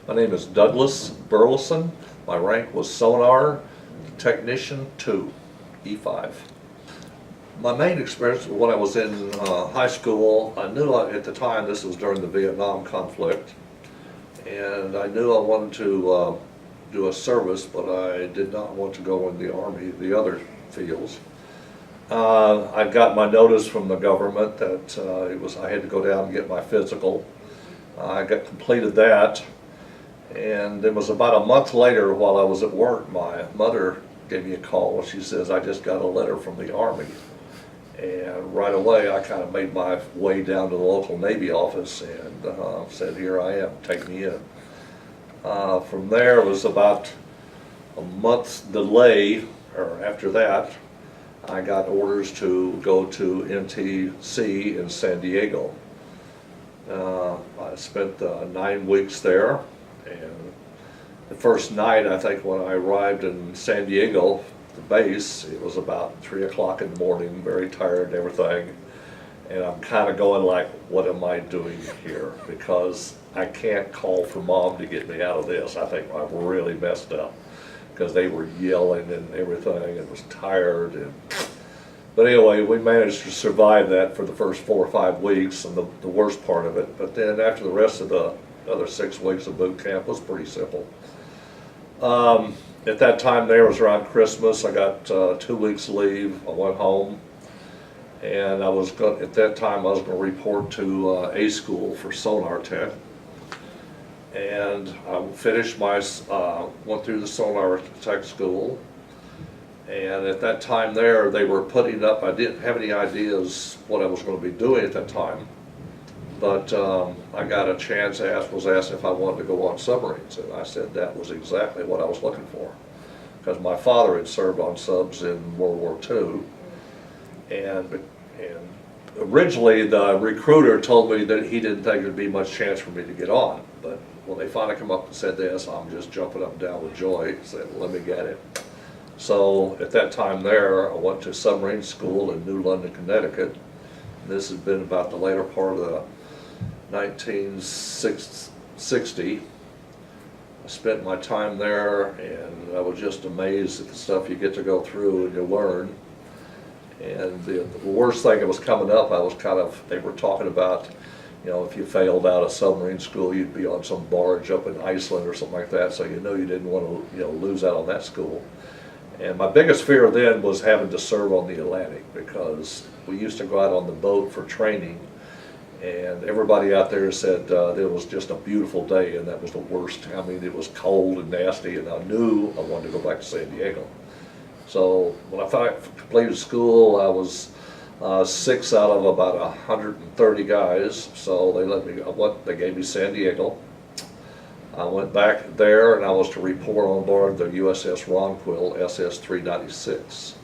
My name is Douglas Burleson. My rank was Sonar Technician 2, E5. My main experience when I was in high school, I knew at the time this was during the Vietnam conflict, and I knew I wanted to do a service, but I did not want to go in the Army, the other fields. I got my notice from the government that I had to go down and get my physical. I completed that, and it was about a month later while I was at work, my mother gave me a call. She says, I just got a letter from the Army. And right away I kind of made my way down to the local Navy office and said, here I am, take me in. From there it was about a month's delay, or after that, I got orders to go to NTC in San Diego. I spent 9 weeks there, and the first night, I think when I arrived in San Diego, the base, it was about 3 o'clock in the morning, very tired and everything, and I'm kind of going like, what am I doing here? Because I can't call for Mom to get me out of this. I think I've really messed up, because they were yelling and everything, and was tired. But anyway, we managed to survive that for the first 4 or 5 weeks, and the worst part of it. But then after the rest of the other 6 weeks of boot camp was pretty simple. At that time there, it was around Christmas. I got 2 weeks leave. I went home, and at that time I was going to report to A school for sonar tech. And I finished went through the sonar tech school. And at that time there, they were putting up, I didn't have any ideas what I was going to be doing at that time, but I got a chance, was asked if I wanted to go on submarines, and I said that was exactly what I was looking for, because my father had served on subs in World War II, and originally the recruiter told me that he didn't think there'd be much chance for me to get on, but when they finally come up and said this, I'm just jumping up and down with joy, said, let me get it. So at that time there, I went to submarine school in New London, Connecticut. This has been about the later part of the 1960. I spent my time there, and I was just amazed at the stuff you get to go through and you learn. And the worst thing that was coming up, they were talking about, you know, if you failed out of submarine school, you'd be on some barge up in Iceland or something like that, so you didn't want to, lose out on that school. And my biggest fear then was having to serve on the Atlantic, because we used to go out on the boat for training, and everybody out there said it was just a beautiful day, and that was the worst. I mean, it was cold and nasty, and I knew I wanted to go back to San Diego. So when I completed school, I was 6 out of about 130 guys, so they gave me San Diego. I went back there, and I was to report on board the USS Ronquill SS-396.